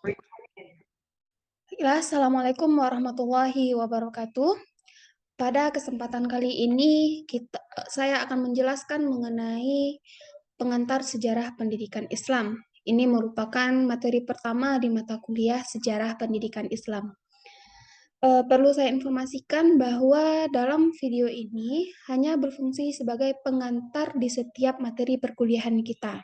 Baiklah, Assalamualaikum warahmatullahi wabarakatuh. Pada kesempatan kali ini, saya akan menjelaskan mengenai pengantar sejarah pendidikan Islam. Ini merupakan materi pertama di mata kuliah Sejarah Pendidikan Islam. Perlu saya informasikan bahwa dalam video ini hanya berfungsi sebagai pengantar di setiap materi perkuliahan kita.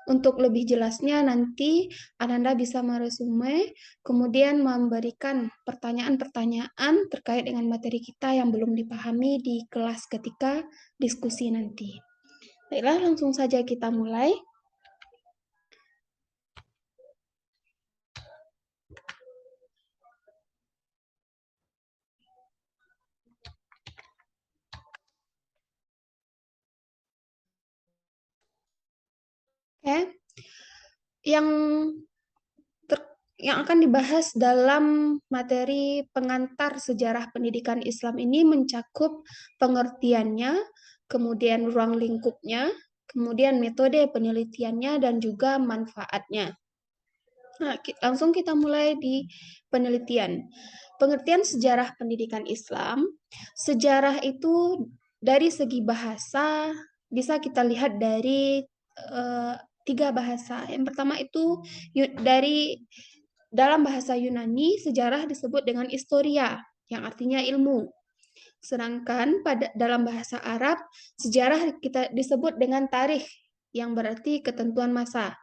Untuk lebih jelasnya nanti Ananda bisa meresume, kemudian memberikan pertanyaan-pertanyaan terkait dengan materi kita yang belum dipahami di kelas ketika diskusi nanti. Baiklah, langsung saja kita mulai. Oke, yang yang akan dibahas dalam materi pengantar sejarah pendidikan Islam ini mencakup pengertiannya, kemudian ruang lingkupnya, kemudian metode penelitiannya, dan juga manfaatnya. Nah, langsung kita mulai di penelitian. Pengertian sejarah pendidikan Islam, sejarah itu dari segi bahasa bisa kita lihat dari tiga bahasa. Yang pertama itu dari dalam bahasa Yunani, sejarah disebut dengan historia, yang artinya ilmu. Sedangkan dalam bahasa Arab, sejarah kita disebut dengan tarikh, yang berarti ketentuan masa.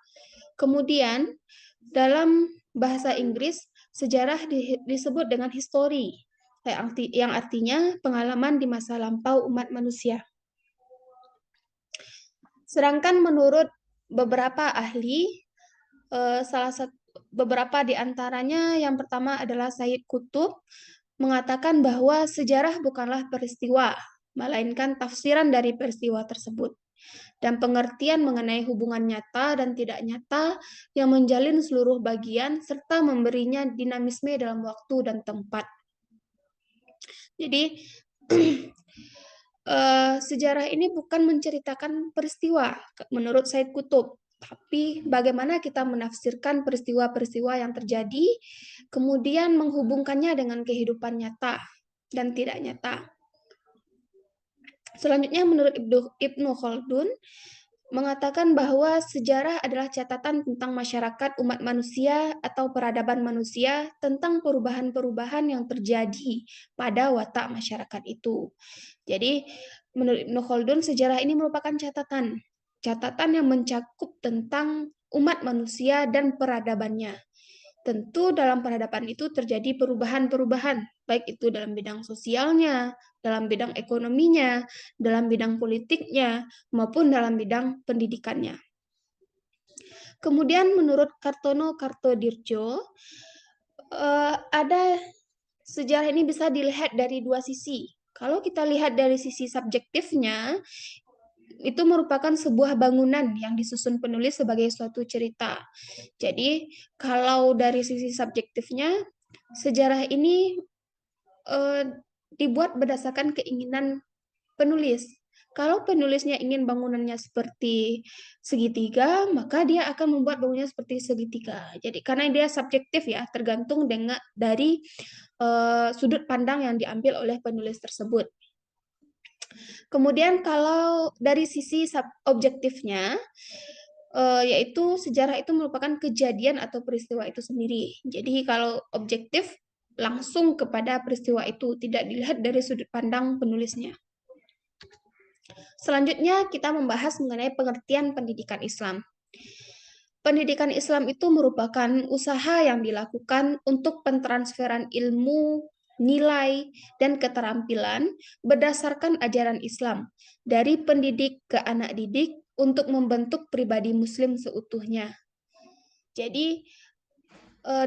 Kemudian, dalam bahasa Inggris, sejarah disebut dengan history, yang artinya pengalaman di masa lampau umat manusia. Sedangkan menurut beberapa ahli, beberapa di antaranya, yang pertama adalah Sayyid Qutb, mengatakan bahwa sejarah bukanlah peristiwa, melainkan tafsiran dari peristiwa tersebut, dan pengertian mengenai hubungan nyata dan tidak nyata yang menjalin seluruh bagian, serta memberinya dinamisme dalam waktu dan tempat. Jadi, sejarah ini bukan menceritakan peristiwa, menurut Sayyid Qutb, tapi bagaimana kita menafsirkan peristiwa-peristiwa yang terjadi, kemudian menghubungkannya dengan kehidupan nyata dan tidak nyata. Selanjutnya, menurut Ibnu Khaldun, mengatakan bahwa sejarah adalah catatan tentang masyarakat umat manusia atau peradaban manusia tentang perubahan-perubahan yang terjadi pada watak masyarakat itu. Jadi, menurut Ibnu Khaldun, sejarah ini merupakan catatan yang mencakup tentang umat manusia dan peradabannya. Tentu dalam peradaban itu terjadi perubahan-perubahan, baik itu dalam bidang sosialnya, dalam bidang ekonominya, dalam bidang politiknya, maupun dalam bidang pendidikannya. Kemudian menurut Kartono Kartodirjo, ada sejarah ini bisa dilihat dari dua sisi. Kalau kita lihat dari sisi subjektifnya, itu merupakan sebuah bangunan yang disusun penulis sebagai suatu cerita. Jadi, kalau dari sisi subjektifnya, sejarah ini dibuat berdasarkan keinginan penulis. Kalau penulisnya ingin bangunannya seperti segitiga, maka dia akan membuat bangunannya seperti segitiga. Jadi karena dia subjektif ya, tergantung dari sudut pandang yang diambil oleh penulis tersebut. Kemudian kalau dari sisi objektifnya, yaitu sejarah itu merupakan kejadian atau peristiwa itu sendiri. Jadi kalau objektif langsung kepada peristiwa itu, tidak dilihat dari sudut pandang penulisnya. Selanjutnya kita membahas mengenai pengertian pendidikan Islam. Pendidikan Islam itu merupakan usaha yang dilakukan untuk pentransferan ilmu, nilai, dan keterampilan berdasarkan ajaran Islam dari pendidik ke anak didik untuk membentuk pribadi Muslim seutuhnya. Jadi,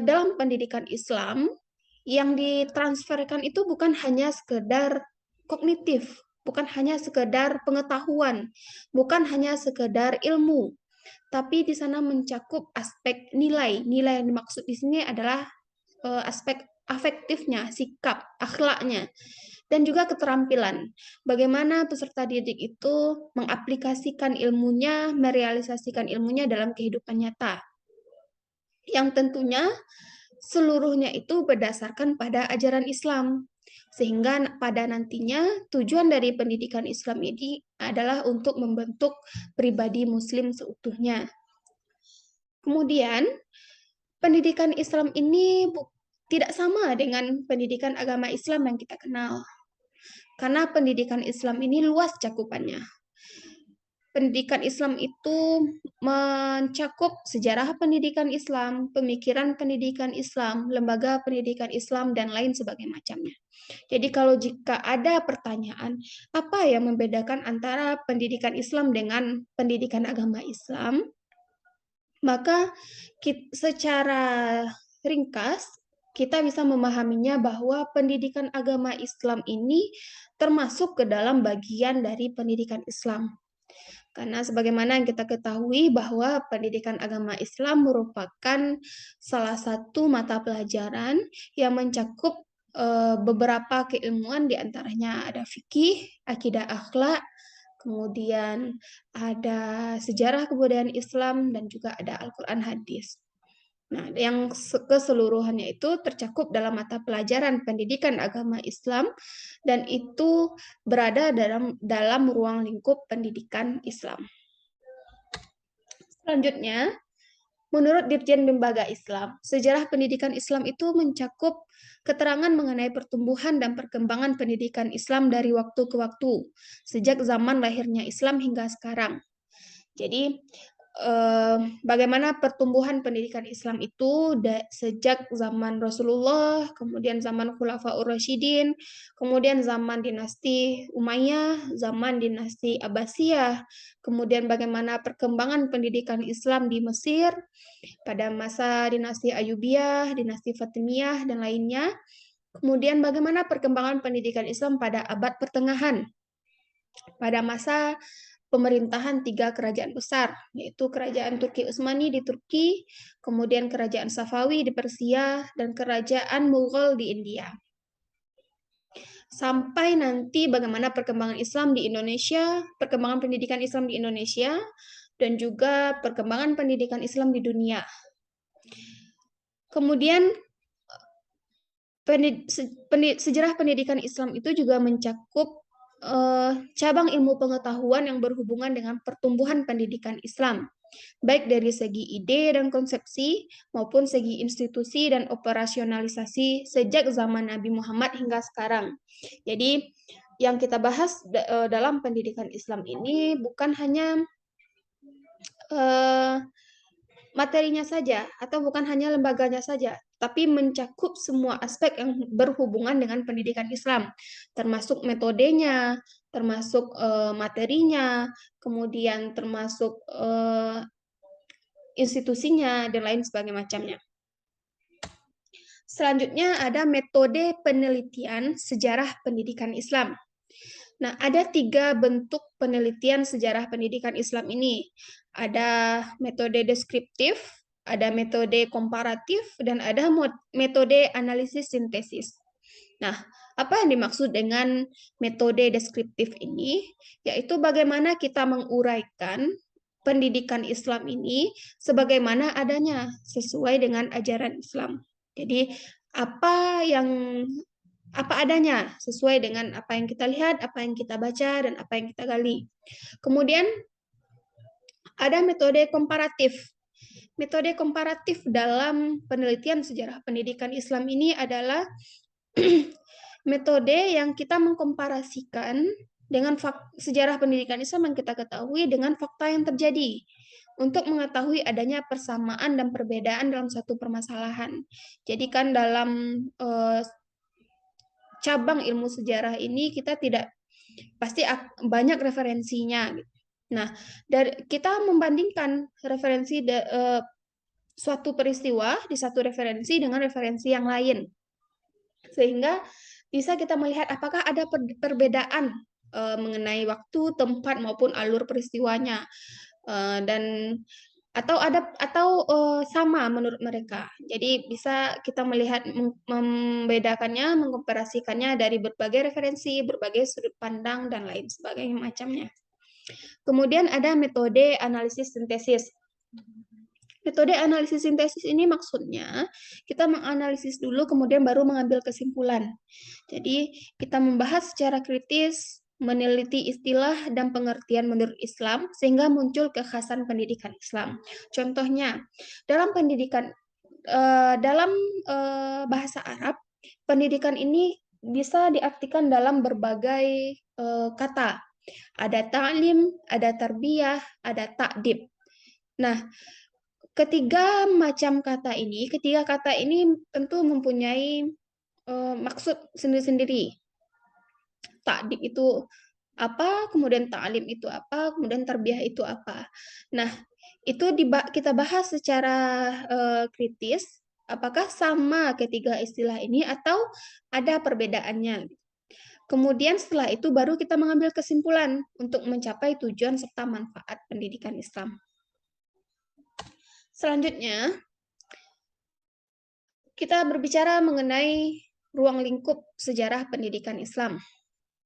dalam pendidikan Islam, yang ditransferkan itu bukan hanya sekedar kognitif, bukan hanya sekedar pengetahuan, bukan hanya sekedar ilmu, tapi di sana mencakup aspek nilai. Nilai yang dimaksud di sini adalah aspek afektifnya, sikap, akhlaknya, dan juga keterampilan. Bagaimana peserta didik itu mengaplikasikan ilmunya, merealisasikan ilmunya dalam kehidupan nyata. yang tentunya seluruhnya itu berdasarkan pada ajaran Islam. Sehingga pada nantinya tujuan dari pendidikan Islam ini adalah untuk membentuk pribadi Muslim seutuhnya. Kemudian, pendidikan Islam ini tidak sama dengan pendidikan agama Islam yang kita kenal. Karena pendidikan Islam ini luas cakupannya. Pendidikan Islam itu mencakup sejarah pendidikan Islam, pemikiran pendidikan Islam, lembaga pendidikan Islam, dan lain sebagainya macamnya. Jadi kalau jika ada pertanyaan, apa yang membedakan antara pendidikan Islam dengan pendidikan agama Islam? Maka secara ringkas kita bisa memahaminya bahwa pendidikan agama Islam ini termasuk ke dalam bagian dari pendidikan Islam. Karena sebagaimana yang kita ketahui bahwa pendidikan agama Islam merupakan salah satu mata pelajaran yang mencakup beberapa keilmuan, diantaranya ada fikih, akidah akhlak, kemudian ada sejarah kebudayaan Islam, dan juga ada Al-Quran hadis. Nah, yang keseluruhannya itu tercakup dalam mata pelajaran pendidikan agama Islam dan itu berada dalam ruang lingkup pendidikan Islam. Selanjutnya, menurut Dirjen Lembaga Islam, sejarah pendidikan Islam itu mencakup keterangan mengenai pertumbuhan dan perkembangan pendidikan Islam dari waktu ke waktu, sejak zaman lahirnya Islam hingga sekarang. Jadi, bagaimana pertumbuhan pendidikan Islam itu sejak zaman Rasulullah, kemudian zaman Khulafaur Rasyidin, kemudian zaman dinasti Umayyah, zaman dinasti Abbasiyah, kemudian bagaimana perkembangan pendidikan Islam di Mesir pada masa dinasti Ayyubiyah, dinasti Fatimiyah, dan lainnya. Kemudian bagaimana perkembangan pendidikan Islam pada abad pertengahan, pada masa pemerintahan 3 kerajaan besar, yaitu Kerajaan Turki Utsmani di Turki, kemudian Kerajaan Safawi di Persia, dan Kerajaan Mughal di India. Sampai nanti bagaimana perkembangan Islam di Indonesia, perkembangan pendidikan Islam di Indonesia, dan juga perkembangan pendidikan Islam di dunia. Kemudian sejarah pendidikan Islam itu juga mencakup cabang ilmu pengetahuan yang berhubungan dengan pertumbuhan pendidikan Islam, baik dari segi ide dan konsepsi maupun segi institusi dan operasionalisasi sejak zaman Nabi Muhammad hingga sekarang. Jadi yang kita bahas dalam pendidikan Islam ini bukan hanya materinya saja atau bukan hanya lembaganya saja, tapi mencakup semua aspek yang berhubungan dengan pendidikan Islam, termasuk metodenya, termasuk materinya, kemudian termasuk institusinya, dan lain sebagainya macamnya. Selanjutnya ada metode penelitian sejarah pendidikan Islam. Nah, ada 3 bentuk penelitian sejarah pendidikan Islam ini. Ada metode deskriptif, ada metode komparatif, dan ada metode analisis sintesis. Nah, apa yang dimaksud dengan metode deskriptif ini? Yaitu bagaimana kita menguraikan pendidikan Islam ini sebagaimana adanya, sesuai dengan ajaran Islam. Jadi, apa adanya, sesuai dengan apa yang kita lihat, apa yang kita baca, dan apa yang kita gali. Kemudian ada metode komparatif. Metode komparatif dalam penelitian sejarah pendidikan Islam ini adalah metode yang kita mengkomparasikan dengan sejarah pendidikan Islam yang kita ketahui dengan fakta yang terjadi untuk mengetahui adanya persamaan dan perbedaan dalam satu permasalahan. Jadi kan dalam cabang ilmu sejarah ini kita tidak pasti banyak referensinya. Nah, kita membandingkan referensi suatu peristiwa di satu referensi dengan referensi yang lain, sehingga bisa kita melihat apakah ada perbedaan mengenai waktu, tempat maupun alur peristiwanya, dan atau sama menurut mereka. Jadi bisa kita melihat membedakannya, mengkomparasikannya dari berbagai referensi, berbagai sudut pandang, dan lain sebagainya macamnya. Kemudian ada metode analisis sintesis. Metode analisis sintesis ini maksudnya kita menganalisis dulu kemudian baru mengambil kesimpulan. Jadi kita membahas secara kritis, meneliti istilah dan pengertian menurut Islam sehingga muncul kekhasan pendidikan Islam. Contohnya, dalam pendidikan bahasa Arab, pendidikan ini bisa diartikan dalam berbagai kata. Ada ta'lim, ada tarbiyah, ada ta'dib. Nah, ketiga kata ini tentu mempunyai maksud sendiri-sendiri. Ta'dib itu apa, kemudian ta'lim itu apa, kemudian tarbiyah itu apa. Nah, itu kita bahas secara kritis, apakah sama ketiga istilah ini atau ada perbedaannya. Kemudian setelah itu baru kita mengambil kesimpulan untuk mencapai tujuan serta manfaat pendidikan Islam. Selanjutnya, kita berbicara mengenai ruang lingkup sejarah pendidikan Islam.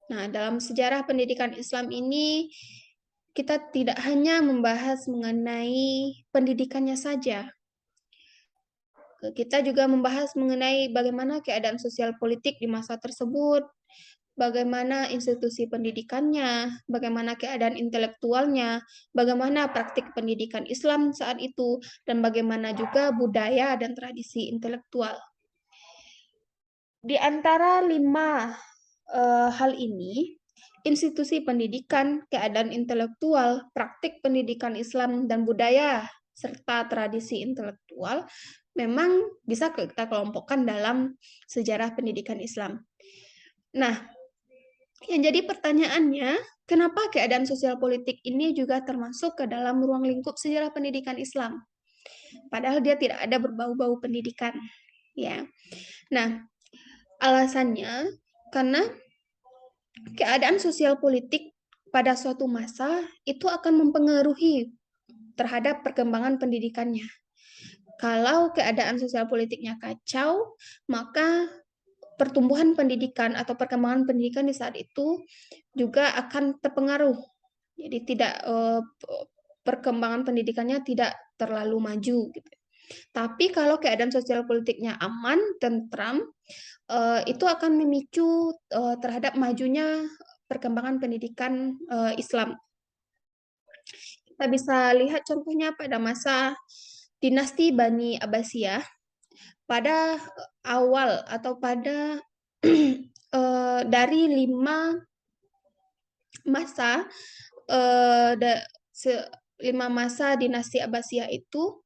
Nah, dalam sejarah pendidikan Islam ini, kita tidak hanya membahas mengenai pendidikannya saja. Kita juga membahas mengenai bagaimana keadaan sosial politik di masa tersebut, bagaimana institusi pendidikannya, bagaimana keadaan intelektualnya, bagaimana praktik pendidikan Islam saat itu, dan bagaimana juga budaya dan tradisi intelektual. Di antara 5 hal ini, institusi pendidikan, keadaan intelektual, praktik pendidikan Islam, dan budaya, serta tradisi intelektual, memang bisa kita kelompokkan dalam sejarah pendidikan Islam. Nah, yang jadi pertanyaannya, kenapa keadaan sosial politik ini juga termasuk ke dalam ruang lingkup sejarah pendidikan Islam? Padahal dia tidak ada berbau-bau pendidikan. Ya. Nah, alasannya karena keadaan sosial politik pada suatu masa itu akan mempengaruhi terhadap perkembangan pendidikannya. Kalau keadaan sosial politiknya kacau, maka pertumbuhan pendidikan atau perkembangan pendidikan di saat itu juga akan terpengaruh. Jadi perkembangan pendidikannya tidak terlalu maju gitu. Tapi kalau keadaan sosial politiknya aman, tentram, itu akan memicu terhadap majunya perkembangan pendidikan Islam. Kita bisa lihat contohnya pada masa dinasti Bani Abbasiyah, pada awal atau pada dari 5 masa 5 masa dinasti Abbasiyah itu,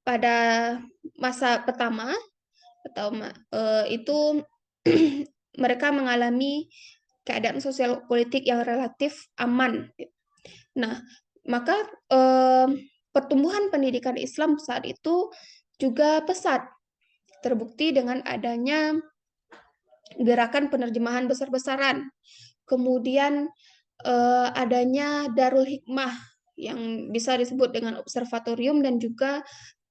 pada masa pertama itu mereka mengalami keadaan sosial politik yang relatif aman. Nah, maka pertumbuhan pendidikan Islam saat itu juga pesat, terbukti dengan adanya gerakan penerjemahan besar-besaran, kemudian adanya Darul Hikmah yang bisa disebut dengan observatorium dan juga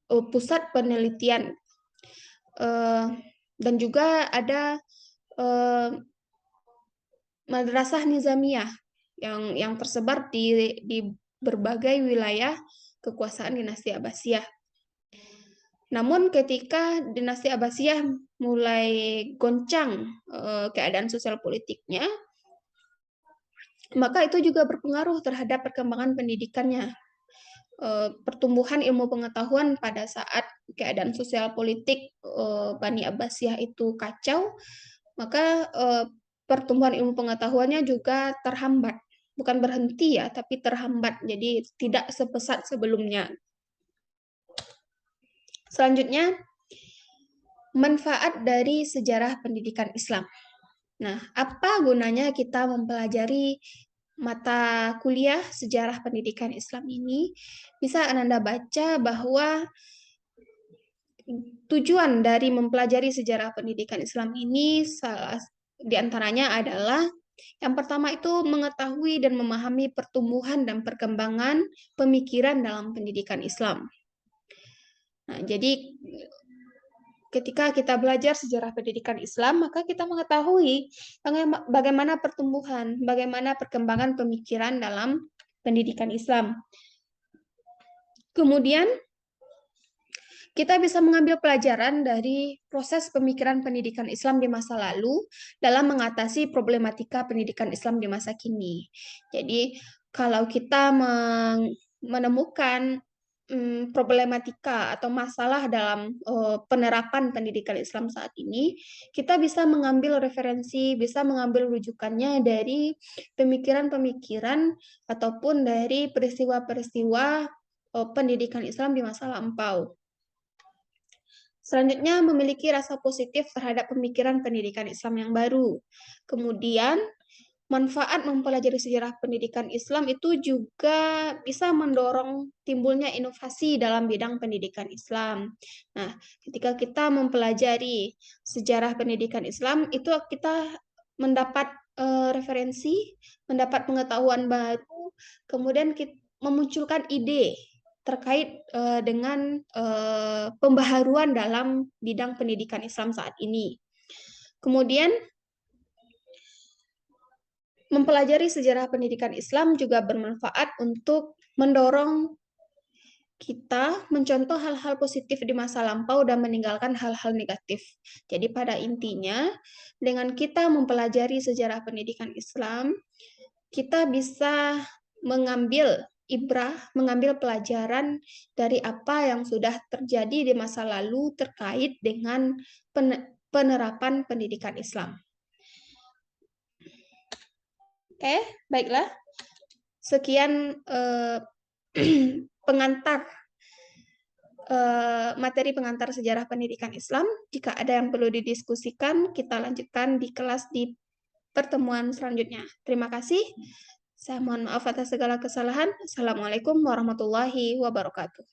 pusat penelitian, dan juga ada madrasah nizamiyah yang tersebar di berbagai wilayah kekuasaan dinasti Abbasiyah. Namun ketika dinasti Abbasiyah mulai goncang keadaan sosial politiknya, maka itu juga berpengaruh terhadap perkembangan pendidikannya. Pertumbuhan ilmu pengetahuan pada saat keadaan sosial politik Bani Abbasiyah itu kacau, maka pertumbuhan ilmu pengetahuannya juga terhambat. Bukan berhenti ya, tapi terhambat. Jadi tidak sepesat sebelumnya. Selanjutnya, manfaat dari sejarah pendidikan Islam. Nah, apa gunanya kita mempelajari mata kuliah sejarah pendidikan Islam ini? Bisa Ananda baca bahwa tujuan dari mempelajari sejarah pendidikan Islam ini salah di antaranya adalah yang pertama itu mengetahui dan memahami pertumbuhan dan perkembangan pemikiran dalam pendidikan Islam. Nah, jadi ketika kita belajar sejarah pendidikan Islam, maka kita mengetahui bagaimana pertumbuhan, bagaimana perkembangan pemikiran dalam pendidikan Islam. Kemudian, Kita bisa mengambil pelajaran dari proses pemikiran pendidikan Islam di masa lalu dalam mengatasi problematika pendidikan Islam di masa kini. Jadi, kalau kita menemukan problematika atau masalah dalam penerapan pendidikan Islam saat ini, kita bisa mengambil referensi, bisa mengambil rujukannya dari pemikiran-pemikiran ataupun dari peristiwa-peristiwa pendidikan Islam di masa lampau. Selanjutnya, memiliki rasa positif terhadap pemikiran pendidikan Islam yang baru. Kemudian, manfaat mempelajari sejarah pendidikan Islam itu juga bisa mendorong timbulnya inovasi dalam bidang pendidikan Islam. Nah, ketika kita mempelajari sejarah pendidikan Islam, itu kita mendapat referensi, mendapat pengetahuan baru, kemudian kita memunculkan ide terkait dengan pembaharuan dalam bidang pendidikan Islam saat ini. Kemudian, mempelajari sejarah pendidikan Islam juga bermanfaat untuk mendorong kita mencontoh hal-hal positif di masa lampau dan meninggalkan hal-hal negatif. Jadi pada intinya, dengan kita mempelajari sejarah pendidikan Islam, kita bisa mengambil ibrah, mengambil pelajaran dari apa yang sudah terjadi di masa lalu terkait dengan penerapan pendidikan Islam. Oke, baiklah. Sekian materi pengantar sejarah pendidikan Islam. Jika ada yang perlu didiskusikan, kita lanjutkan di kelas di pertemuan selanjutnya. Terima kasih. Saya mohon maaf atas segala kesalahan. Assalamualaikum warahmatullahi wabarakatuh.